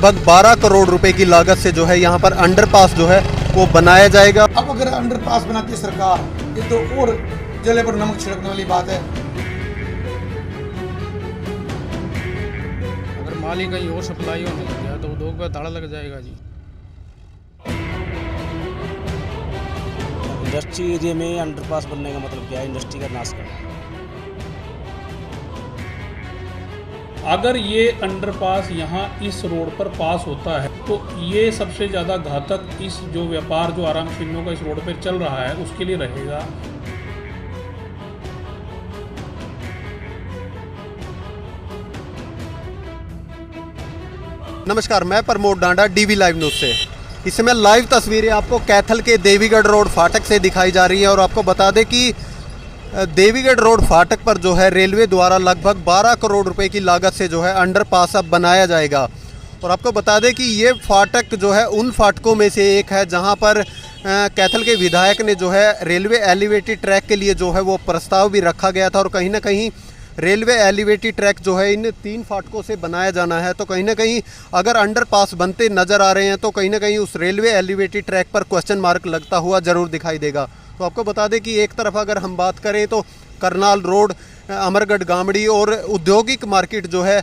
लगभग 12 करोड़ रुपए की लागत से जो है यहाँ पर अंडरपास जो है वो बनाया जाएगा। अब अगर अंडरपास बनाती है सरकार, ये तो और जले पर नमक छिड़कने वाली बात है। अगर माल ही कहीं और सप्लाई होने लग गया तो उद्योग पर ताला लग जाएगा जी। इंडस्ट्री एरिया में अंडरपास बनने का मतलब क्या है? इंडस्ट्री का नाश करना। अगर ये अंडरपास यहाँ इस रोड पर पास होता है तो ये सबसे ज़्यादा घातक इस जो व्यापार जो आराम चिन्हों का इस रोड पर चल रहा है उसके लिए रहेगा। नमस्कार, मैं प्रमोद डांडा, डीवी लाइव न्यूज से। इस समय लाइव तस्वीरें आपको कैथल के देवीगढ़ रोड फाटक से दिखाई जा रही है और आपको बता दें कि देवीगढ़ रोड फाटक पर जो है रेलवे द्वारा लगभग 12 करोड़ रुपए की लागत से जो है अंडरपास अब बनाया जाएगा। और आपको बता दें कि ये फाटक जो है उन फाटकों में से एक है जहां पर कैथल के विधायक ने जो है रेलवे एलिवेटेड ट्रैक के लिए जो है वो प्रस्ताव भी रखा गया था। और कहीं ना कहीं रेलवे एलिवेटेड ट्रैक जो है इन 3 फाटकों से बनाया जाना है। तो कहीं ना कहीं अगर अंडरपास बनते नज़र आ रहे हैं तो कहीं ना कहीं उस रेलवे एलिवेटेड ट्रैक पर क्वेश्चन मार्क लगता हुआ ज़रूर दिखाई देगा। तो आपको बता दें कि एक तरफ अगर हम बात करें तो करनाल रोड, अमरगढ़ गामड़ी और औद्योगिक मार्केट जो है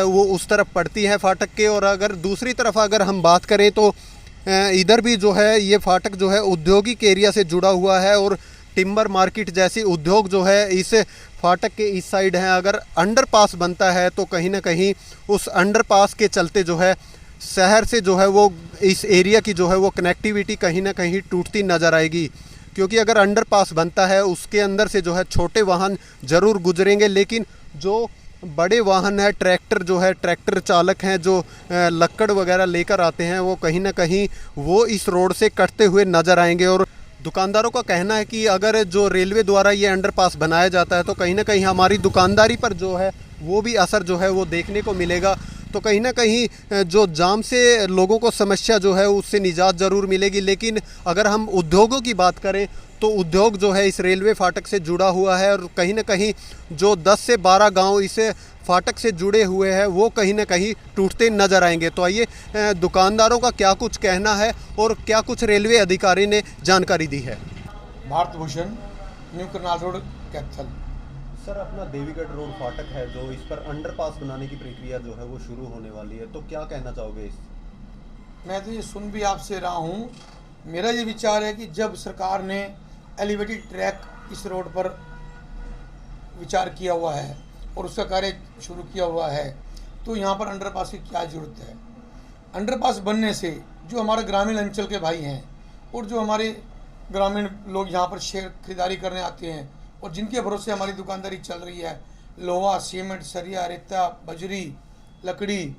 वो उस तरफ पड़ती है फाटक के। और अगर दूसरी तरफ अगर हम बात करें तो इधर भी जो है ये फाटक जो है औद्योगिक एरिया से जुड़ा हुआ है और टिम्बर मार्केट जैसी उद्योग जो है इस फाटक के इस साइड हैं। अगर अंडरपास बनता है तो कहीं ना कहीं उस अंडरपास के चलते जो है शहर से जो है वो इस एरिया की जो है वो कनेक्टिविटी कहीं ना कहीं टूटती नज़र आएगी। क्योंकि अगर अंडरपास बनता है उसके अंदर से जो है छोटे वाहन ज़रूर गुजरेंगे, लेकिन जो बड़े वाहन है, ट्रैक्टर जो है, ट्रैक्टर चालक हैं जो लक्कड़ वगैरह लेकर आते हैं, वो कहीं ना कहीं वो इस रोड से कटते हुए नज़र आएंगे। और दुकानदारों का कहना है कि अगर जो रेलवे द्वारा ये अंडरपास बनाया जाता है तो कहीं ना कहीं हमारी दुकानदारी पर जो है वो भी असर जो है वो देखने को मिलेगा। तो कहीं ना कहीं जो जाम से लोगों को समस्या जो है उससे निजात ज़रूर मिलेगी। लेकिन अगर हम उद्योगों की बात करें तो उद्योग जो है इस रेलवे फाटक से जुड़ा हुआ है और कहीं ना कहीं जो 10 से 12 गांव इस फाटक से जुड़े हुए हैं वो कहीं ना कहीं टूटते नज़र आएंगे। तो आइए दुकानदारों का क्या कुछ कहना है और क्या कुछ रेलवे अधिकारी ने जानकारी दी है। Bharat Bhushan, new Karnal road, Kaithal. Sir, अपना देवीगढ़ रोड फाटक है जो इस पर अंडरपास बनाने की प्रक्रिया जो है वो शुरू होने वाली है, तो क्या कहना चाहोगे इस? मैं तो ये सुन भी आपसे रहा हूँ। मेरा ये विचार है कि जब सरकार ने एलिवेटेड ट्रैक इस रोड पर विचार किया हुआ है और उसका कार्य शुरू किया हुआ है तो यहाँ पर अंडरपास की क्या ज़रूरत है। अंडरपास बनने से जो हमारे ग्रामीण अंचल के भाई हैं और जो हमारे ग्रामीण लोग यहाँ पर शेयर खरीदारी करने आते हैं और जिनके भरोसे हमारी दुकानदारी चल रही है, लोहा, सीमेंट, सरिया, रेता, बजरी, लकड़ी,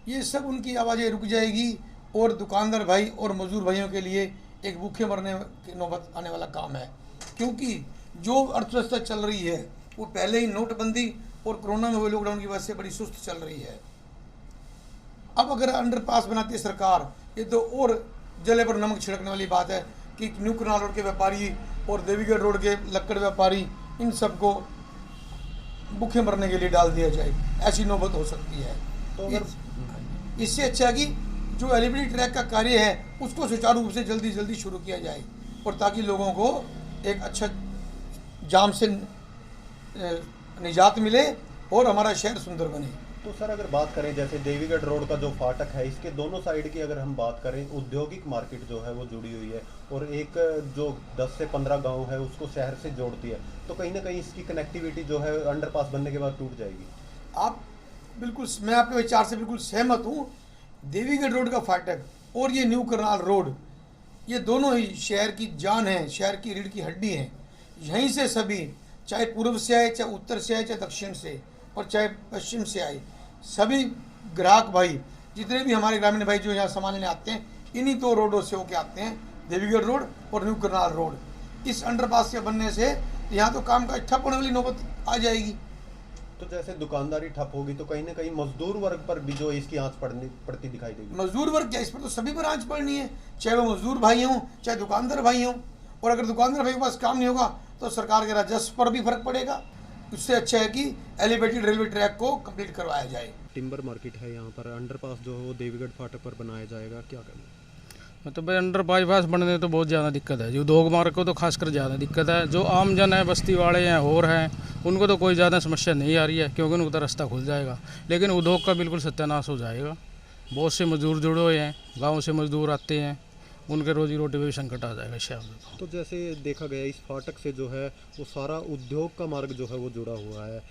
ये सब उनकी आवाज़ें रुक जाएगी और दुकानदार भाई और मजदूर भाइयों के लिए एक भूखे मरने की नौबत आने वाला काम है। क्योंकि जो अर्थव्यवस्था चल रही है वो पहले ही नोटबंदी और कोरोना में हुए लॉकडाउन की वजह से बड़ी सुस्त चल रही है। अब अगर अंडरपास बनाती है सरकार, ये तो और जले पर नमक छिड़कने वाली बात है कि न्यू करनाल रोड के व्यापारी और देवीगढ़ रोड के लक्कड़ व्यापारी इन सबको भूखे मरने के लिए डाल दिया जाए, ऐसी नौबत हो सकती है। तो इससे अच्छा कि जो एलिवेटेड ट्रैक का कार्य है उसको सुचारू रूप से जल्दी शुरू किया जाए और ताकि लोगों को एक अच्छा जाम से निजात मिले और हमारा शहर सुंदर बने। तो सर, अगर बात करें जैसे देवीगढ़ रोड का जो फाटक है इसके दोनों साइड की अगर हम बात करें, औद्योगिक मार्केट जो है वो जुड़ी हुई है और एक जो 10 से 15 गांव है उसको शहर से जोड़ती है, तो कहीं ना कहीं इसकी कनेक्टिविटी जो है अंडरपास बनने के बाद टूट जाएगी। आप बिल्कुल, मैं आपके विचार से बिल्कुल सहमत हूँ। देवीगढ़ रोड का फाटक और ये न्यू करनाल रोड, ये दोनों ही शहर की जान है, शहर की रीढ़ की हड्डी है। यहीं से सभी, चाहे पूर्व से आए, चाहे उत्तर से आए, चाहे दक्षिण से और चाहे पश्चिम से आए, सभी ग्राहक भाई जितने भी हमारे ग्रामीण भाई जो यहाँ सामान लेने आते हैं इन्हीं 2 रोडों से होके आते हैं, देवीगढ़ रोड और न्यू करनाल रोड। इस अंडरपास के बनने से यहाँ तो काम का ठप होने वाली नौबत आ जाएगी। तो जैसे दुकानदारी ठप होगी तो कहीं ना कहीं मजदूर वर्ग पर भी जो इसकी आंच पड़ती दिखाई देगी। मजदूर वर्ग क्या, इस पर तो सभी पर आंच पड़नी है, चाहे वो मजदूर भाई हों चाहे दुकानदार भाई हों। और अगर दुकानदार भाई के पास काम नहीं होगा तो सरकार के राजस्व पर भी फर्क पड़ेगा। उससे अच्छा है कि एलिवेटेड रेलवे ट्रैक को कंप्लीट करवाया जाए। टिम्बर मार्केट है यहाँ पर, अंडरपास जो है वो देवीगढ़ फाटक पर बनाया जाएगा, क्या करना? मतलब भाई अंडर बाईपास बनने तो बहुत ज़्यादा दिक्कत है, जो उद्योग मार्ग को तो खासकर ज़्यादा दिक्कत है। जो आम जन है, बस्ती वाले हैं और हैं, उनको तो कोई ज़्यादा समस्या नहीं आ रही है, क्योंकि उनको तो रास्ता खुल जाएगा। लेकिन उद्योग का बिल्कुल सत्यानाश हो जाएगा। बहुत से मजदूर जुड़े हुए हैं, गाँव से मजदूर आते हैं, उनके रोजी रोटी में भी संकट आ जाएगा शहर में। तो जैसे देखा गया इस फाटक से जो है वो सारा उद्योग का मार्ग जो है वो जुड़ा हुआ है,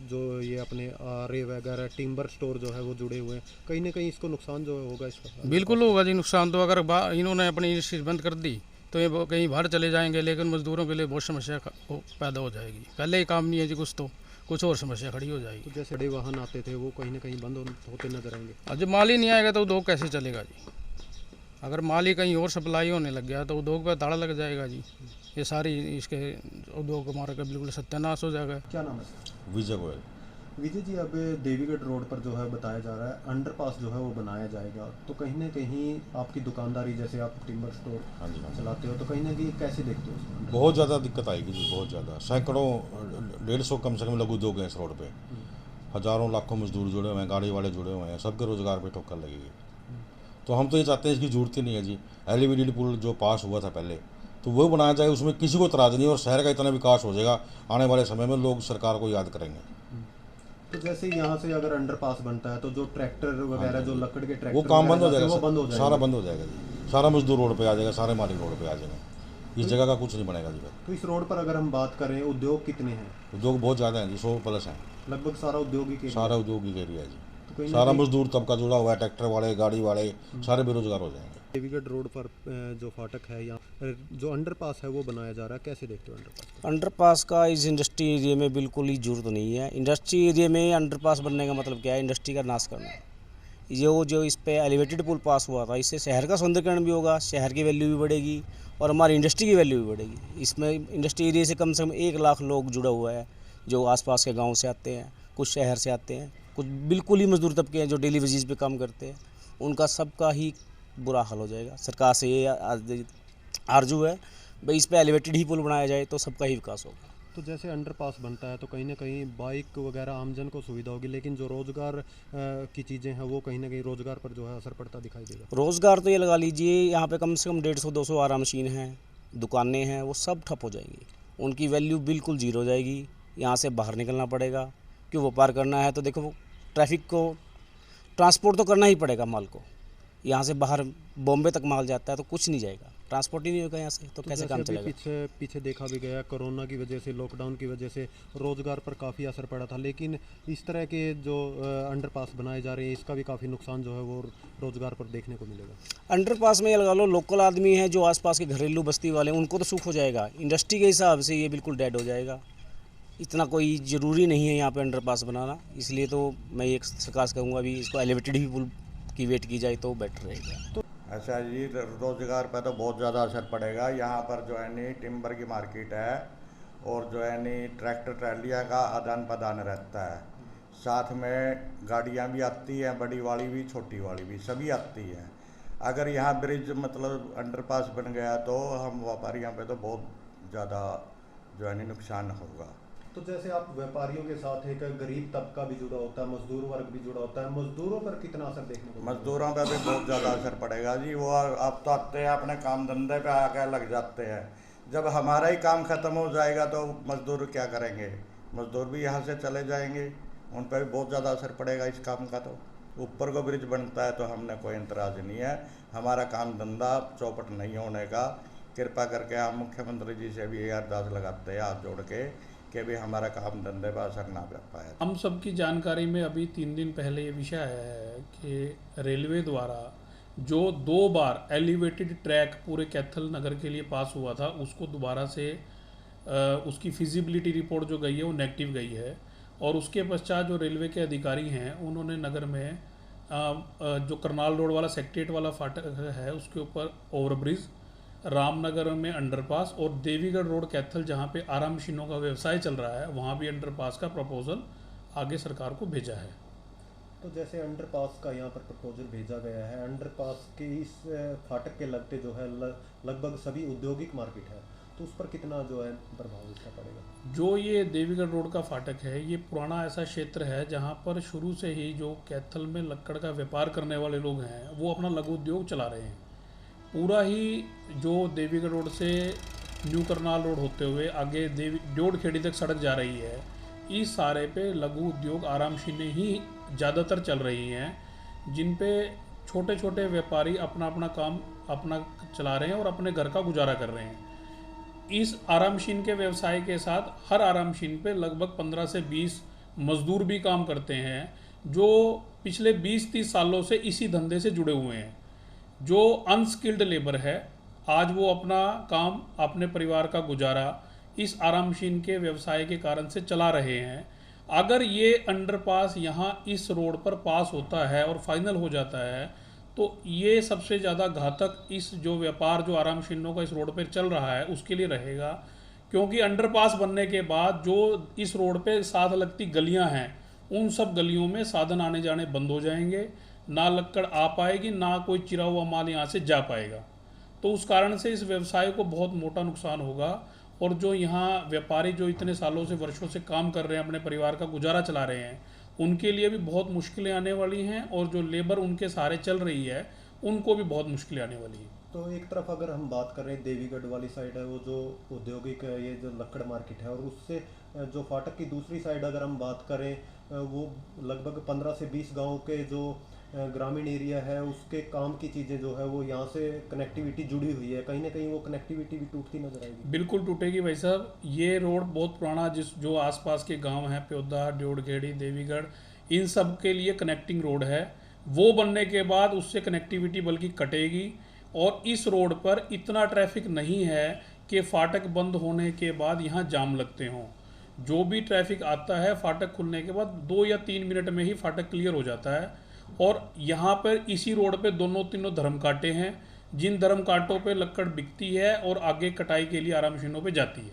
जो ये अपने आरे वगैरह टिम्बर स्टोर जो है वो जुड़े हुए हैं, कहीं ना कहीं इसको नुकसान जो होगा इसका? बिल्कुल होगा जी नुकसान। तो अगर इन्होंने अपनी इंडस्ट्री बंद कर दी तो ये कहीं बाहर चले जाएंगे, लेकिन मजदूरों के लिए बहुत समस्या पैदा हो जाएगी। पहले ही काम नहीं है जी, कुछ और समस्या खड़ी हो जाएगी। तो जैसे बड़े वाहन आते थे वो कहीं ना कहीं बंद होते नजर आएंगे। अब जब माल ही नहीं आएगा तो उद्योग कैसे चलेगा जी? अगर माल ही कहीं और सप्लाई होने लग गया तो उद्योग पर ताला लग जाएगा जी। ये सारी इसके उद्योग मार्ग का बिल्कुल सत्यानाश हो जाएगा। क्या नाम है सर? विजय गोयल। विजय जी, अब देवीगढ़ रोड पर जो है बताया जा रहा है अंडरपास जो है वो बनाया जाएगा, तो कहीं ना कहीं आपकी दुकानदारी, जैसे आप टिम्बर स्टोर हाँ जी, हाँ जी। चलाते हो, तो कहीं ना कहीं कैसे देखते हो उसमें? बहुत ज़्यादा दिक्कत आएगी जी, बहुत ज़्यादा। सैकड़ों 150 कम से कम लघु उद्योग हैं इस रोड पे। हज़ारों लाखों मजदूर जुड़े हुए हैं, गाड़ी वाले जुड़े हुए हैं, सबके रोज़गार पे ठोकर लगेगी। तो हम तो ये चाहते हैं, इसकी जरूरत ही नहीं है जी। एलिवेटेड पुल जो पास हुआ था पहले, तो वो बनाया जाए, उसमें किसी को इतराज़ नहीं, और शहर का इतना विकास हो जाएगा आने वाले समय में, लोग सरकार को याद करेंगे। तो जैसे यहाँ से अगर अंडरपास बनता है तो जो ट्रैक्टर वगैरह, जो लकड़ के ट्रैक्टर वो काम बंद हो वगैरह जाएगा, वो बंद हो जाएगा, सारा बंद हो जाएगा जी। सारा मजदूर रोड पे आ जाएगा, सारे मालिक रोड पे आ जाएगा, इस जगह का कुछ नहीं बनेगा जी। तो इस रोड पर अगर हम बात करें, उद्योग कितने हैं? उद्योग बहुत ज़्यादा हैं जी, 100+ हैं। लगभग सारा उद्योगिक एरिया। सारा उद्योगिक एरिया है जी, तो कहीं ना सारा कहीं मजदूर तबका जुड़ा हुआ है, ट्रैक्टर वाले, गाड़ी वाले, सारे बेरोजगार हो जाएंगे। देवीगढ़ रोड पर जो फाटक है, यहाँ जो अंडरपास है वो बनाया जा रहा है, कैसे देखते हो अंडरपास को? अंडरपास का इस इंडस्ट्री एरिया में बिल्कुल ही जरूरत नहीं है। इंडस्ट्री एरिया में अंडरपास बनने का मतलब क्या है? इंडस्ट्री का नाश करना। जो इस पे एलिवेटेड पुल पास हुआ था, इससे शहर का सौंदर्यीकरण भी होगा, शहर की वैल्यू भी बढ़ेगी और हमारी इंडस्ट्री की वैल्यू भी बढ़ेगी। इसमें इंडस्ट्री एरिया से कम 1 लाख लोग जुड़ा हुआ है, जो आसपास के गांव से आते हैं, कुछ शहर से आते हैं, कुछ बिल्कुल ही मजदूर तबके हैं जो डेली वेजेस पे काम करते हैं। उनका सबका ही बुरा हाल हो जाएगा। सरकार से ये आरजू है भाई, इस पे एलिवेटेड ही पुल बनाया जाए तो सबका ही विकास होगा। तो जैसे अंडरपास बनता है तो कहीं ना कहीं बाइक वगैरह आमजन को सुविधा होगी, लेकिन जो रोजगार की चीज़ें हैं वो कहीं ना कहीं रोजगार पर जो है असर पड़ता दिखाई देगा। रोज़गार तो ये लगा लीजिए, यहाँ पे कम से कम 150-200 आरा मशीन हैं, दुकानें हैं, वो सब ठप हो जाएंगी। उनकी वैल्यू बिल्कुल जीरो हो जाएगी। यहाँ से बाहर निकलना पड़ेगा, क्यों व्यापार करना है तो देखो, ट्रैफिक को ट्रांसपोर्ट तो करना ही पड़ेगा माल को। यहाँ से बाहर बॉम्बे तक माल जाता है तो कुछ नहीं जाएगा, ट्रांसपोर्ट ही नहीं होगा यहाँ से, तो कैसे काम चलेगा? पीछे देखा भी गया, कोरोना की वजह से, लॉकडाउन की वजह से रोजगार पर काफ़ी असर पड़ा था, लेकिन इस तरह के जो अंडरपास बनाए जा रहे हैं इसका भी काफ़ी नुकसान जो है वो रोजगार पर देखने को मिलेगा। अंडरपास में ये लगा लो, लोकल आदमी है जो आसपास के घरेलू बस्ती वाले, उनको तो सुख हो जाएगा। इंडस्ट्री के हिसाब से ये बिल्कुल डेड हो जाएगा। इतना कोई ज़रूरी नहीं है यहाँ पे अंडरपास बनाना, इसलिए तो मैं एक सरकार से कहूँगा भी इसको एलिवेटेड ही पुल की वेट की जाए तो बेटर रहेगा। तो अच्छा जी, रोज़गार पर तो बहुत ज़्यादा असर पड़ेगा। यहाँ पर जो है नी टिम्बर की मार्केट है, और जो है नी ट्रैक्टर ट्रालियाँ का आदान प्रदान रहता है। साथ में गाड़ियाँ भी आती हैं, बड़ी वाली भी, छोटी वाली भी, सभी आती हैं। अगर यहाँ ब्रिज मतलब अंडरपास बन गया तो हम व्यापारियों पे तो बहुत ज़्यादा जो है नी नुकसान होगा। तो जैसे आप व्यापारियों के साथ एक गरीब तबका भी जुड़ा होता है, मजदूर वर्ग भी जुड़ा होता है, मजदूरों पर कितना असर देखने को? मजदूरों पर भी बहुत ज़्यादा असर पड़ेगा जी। वो अब तो आते हैं, अपने काम धंधे पे आकर लग जाते हैं। जब हमारा ही काम ख़त्म हो जाएगा तो मजदूर क्या करेंगे? मजदूर भी यहाँ से चले जाएंगे, उन पर भी बहुत ज़्यादा असर पड़ेगा इस काम का। तो ऊपर को ब्रिज बनता है तो हमने कोई इंतराज़ नहीं है, हमारा काम धंधा चौपट नहीं होने का। कृपा करके हम मुख्यमंत्री जी से भी अरदास लगाते हैं हाथ जोड़ के कि भी हमारा काम धंधे पर असर ना पाए। हम सबकी जानकारी में अभी 3 दिन पहले ये विषय आया है कि रेलवे द्वारा जो 2 बार एलिवेटेड ट्रैक पूरे कैथल नगर के लिए पास हुआ था, उसको दोबारा से उसकी फिजिबिलिटी रिपोर्ट जो गई है वो नेगेटिव गई है। और उसके पश्चात जो रेलवे के अधिकारी हैं उन्होंने नगर में जो करनाल रोड वाला सेक्रेटरीट वाला फाटक है उसके ऊपर ओवरब्रिज, रामनगर में अंडरपास और देवीगढ़ रोड कैथल जहाँ पे आरा मशीनों का व्यवसाय चल रहा है वहाँ भी अंडरपास का प्रपोजल आगे सरकार को भेजा है। तो जैसे अंडरपास का यहाँ पर प्रपोजल भेजा गया है, अंडरपास के इस फाटक के लगते जो है लगभग सभी औद्योगिक मार्केट है, तो उस पर कितना जो है प्रभाव इसका पड़ेगा? जो ये देवीगढ़ रोड का फाटक है, ये पुराना ऐसा क्षेत्र है जहाँ पर शुरू से ही जो कैथल में लक्कड़ का व्यापार करने वाले लोग हैं वो अपना लघु उद्योग चला रहे हैं। पूरा ही जो देवीगढ़ रोड से न्यू करनाल रोड होते हुए आगे ड्योढ़खेड़ी तक सड़क जा रही है, इस सारे पे लघु उद्योग आरामशीनें ही ज़्यादातर चल रही हैं, जिन पे छोटे छोटे व्यापारी अपना अपना काम अपना चला रहे हैं और अपने घर का गुजारा कर रहे हैं। इस आरामशीन के व्यवसाय के साथ हर आरामशीन पे लगभग 15 से 20 मजदूर भी काम करते हैं, जो पिछले 20-30 सालों से इसी धंधे से जुड़े हुए हैं। जो अनस्किल्ड लेबर है, आज वो अपना काम, अपने परिवार का गुजारा इस आरामशीन के व्यवसाय के कारण से चला रहे हैं। अगर ये अंडरपास यहाँ इस रोड पर पास होता है और फाइनल हो जाता है, तो ये सबसे ज़्यादा घातक इस जो व्यापार जो आरामशीनों का इस रोड पर चल रहा है उसके लिए रहेगा। क्योंकि अंडरपास बनने के बाद जो इस रोड पे साथ लगती गलियां हैं, उन सब गलियों में साधन आने जाने बंद हो जाएंगे, ना लक्कड़ आ पाएगी, ना कोई चिरा हुआ माल यहाँ से जा पाएगा। तो उस कारण से इस व्यवसाय को बहुत मोटा नुकसान होगा। और जो यहाँ व्यापारी जो इतने सालों से वर्षों से काम कर रहे हैं, अपने परिवार का गुजारा चला रहे हैं, उनके लिए भी बहुत मुश्किलें आने वाली हैं। और जो लेबर उनके सहारे चल रही है, उनको भी बहुत मुश्किलें आने वाली हैं। तो एक तरफ अगर हम बात कर रहे हैं देवीगढ़ वाली साइड है, वो जो औद्योगिक ये जो लक्कड़ मार्केट है, और उससे जो फाटक की दूसरी साइड अगर हम बात करें, वो लगभग 15 से 20 गांव के जो ग्रामीण एरिया है, उसके काम की चीज़ें जो है वो यहाँ से कनेक्टिविटी जुड़ी हुई है। कहीं ना कहीं वो कनेक्टिविटी भी टूटती नजर आएगी। बिल्कुल टूटेगी भाई साहब। ये रोड बहुत पुराना, जो आसपास के गांव हैं, प्योदा, ड्योढ़खेड़ी, देवीगढ़, इन सब के लिए कनेक्टिंग रोड है। वो बनने के बाद उससे कनेक्टिविटी बल्कि कटेगी। और इस रोड पर इतना ट्रैफिक नहीं है कि फाटक बंद होने के बाद यहाँ जाम लगते हों। जो भी ट्रैफिक आता है, फाटक खुलने के बाद 2 या 3 मिनट में ही फाटक क्लियर हो जाता है। और यहाँ पर इसी रोड पे दोनों तीनों धर्म कांटे हैं, जिन धर्म कांटों पे लक्कड़ बिकती है और आगे कटाई के लिए आरामशीनों पे जाती है।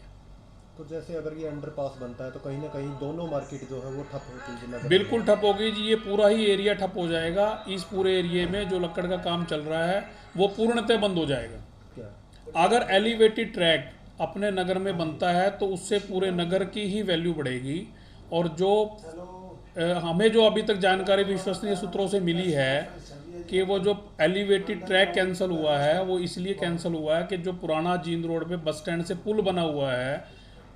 तो जैसे अगर ये अंडरपास बनता है तो कहीं ना कहीं दोनों मार्केट जो है वो ठप होती है। बिल्कुल ठप होगी जी, ये पूरा ही एरिया ठप हो जाएगा। इस पूरे एरिया में जो लक्कड़ का काम चल रहा है वो पूर्णतः बंद हो जाएगा। क्या अगर एलिवेटेड ट्रैक अपने नगर में बनता है तो उससे पूरे नगर की ही वैल्यू बढ़ेगी। और जो हमें जो अभी तक जानकारी विश्वसनीय सूत्रों से मिली है कि वो जो एलिवेटेड ट्रैक कैंसिल हुआ है, वो इसलिए कैंसिल हुआ है कि जो पुराना जींद रोड पे बस स्टैंड से पुल बना हुआ है,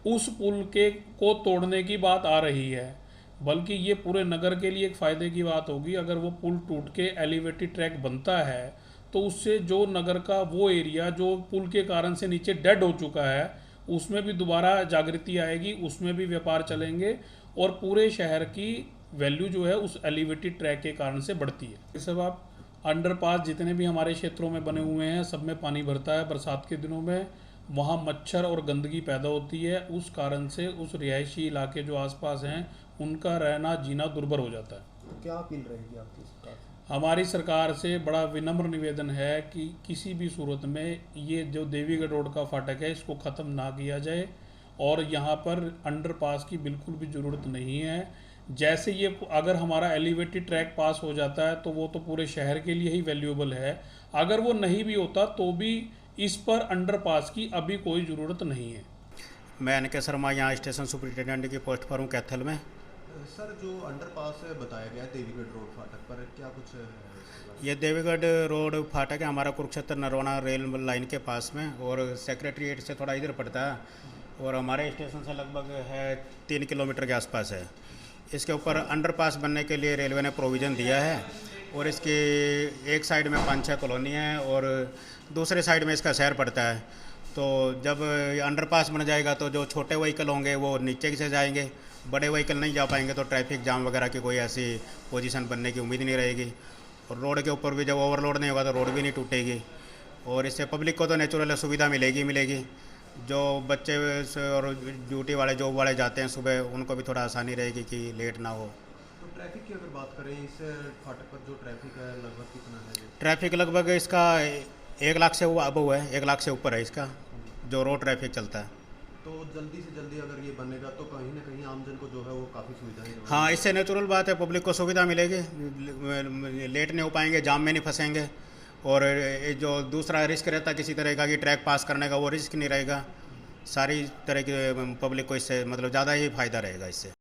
उस पुल के को तोड़ने की बात आ रही है। बल्कि ये पूरे नगर के लिए एक फ़ायदे की बात होगी। अगर वो पुल टूट के एलिवेटेड ट्रैक बनता है तो उससे जो नगर का वो एरिया जो पुल के कारण से नीचे डेड हो चुका है, उसमें भी दोबारा जागृति आएगी, उसमें भी व्यापार चलेंगे और पूरे शहर की वैल्यू जो है उस एलिवेटेड ट्रैक के कारण से बढ़ती है। ये सब आप अंडरपास जितने भी हमारे क्षेत्रों में बने हुए हैं, सब में पानी भरता है बरसात के दिनों में। वहाँ मच्छर और गंदगी पैदा होती है, उस कारण से उस रिहायशी इलाके जो आसपास हैं उनका रहना जीना दुर्भर हो जाता है। तो क्या अपील रहेगी आपकी सरकार से? हमारी सरकार से बड़ा विनम्र निवेदन है कि किसी भी सूरत में ये जो देवीगढ़ रोड का फाटक है इसको ख़त्म ना किया जाए। और यहाँ पर अंडरपास की बिल्कुल भी ज़रूरत नहीं है। जैसे ये अगर हमारा एलिवेटेड ट्रैक पास हो जाता है तो वो तो पूरे शहर के लिए ही वैल्यूएबल है। अगर वो नहीं भी होता तो भी इस पर अंडरपास की अभी कोई ज़रूरत नहीं है। मैं एन.के. शर्मा यहाँ स्टेशन सुपरिटेंडेंट की पोस्ट पर हूँ कैथल में। सर, जो अंडरपास बताया गया है देवीगढ़ रोड फाटक पर, क्या कुछ है? ये देवीगढ़ रोड फाटक है हमारा कुरुक्षेत्र नरवाना रेल लाइन के पास में, और सेक्रेटरीट से थोड़ा इधर पड़ता है और हमारे स्टेशन से लगभग है 3 किलोमीटर के आसपास है। इसके ऊपर अंडरपास बनने के लिए रेलवे ने प्रोविज़न दिया है और इसकी एक साइड में 5-6 कॉलोनी है और दूसरे साइड में इसका शहर पड़ता है। तो जब अंडरपास बन जाएगा तो जो छोटे व्हीकल होंगे वो नीचे से जाएंगे, बड़े व्हीकल नहीं जा पाएंगे, तो ट्रैफिक जाम वगैरह की कोई ऐसी पोजीशन बनने की उम्मीद नहीं रहेगी। और रोड के ऊपर भी जब ओवरलोड नहीं होगा तो रोड भी नहीं टूटेगी और इससे पब्लिक को तो नेचुरल सुविधा मिलेगी। जो बच्चे और ड्यूटी वाले जॉब वाले जाते हैं सुबह, उनको भी थोड़ा आसानी रहेगी कि लेट ना हो। तो ट्रैफिक की अगर बात करें, इस फाटक पर जो ट्रैफिक है लगभग कितना है? ट्रैफिक लगभग इसका 1 लाख से अबव है, 1 लाख से ऊपर है इसका जो रोड ट्रैफिक चलता है। तो जल्दी से जल्दी अगर ये बनेगा तो कहीं ना कहीं आमजन को जो है वो काफ़ी सुविधाएं होंगी। हाँ, इससे नेचुरल बात है, पब्लिक को सुविधा मिलेगी, लेट नहीं हो पाएंगे, जाम में नहीं फंसेंगे। और जो दूसरा रिस्क रहता किसी तरह का कि ट्रैक पास करने का, वो रिस्क नहीं रहेगा। सारी तरह की पब्लिक को इससे मतलब ज़्यादा ही फ़ायदा रहेगा इससे।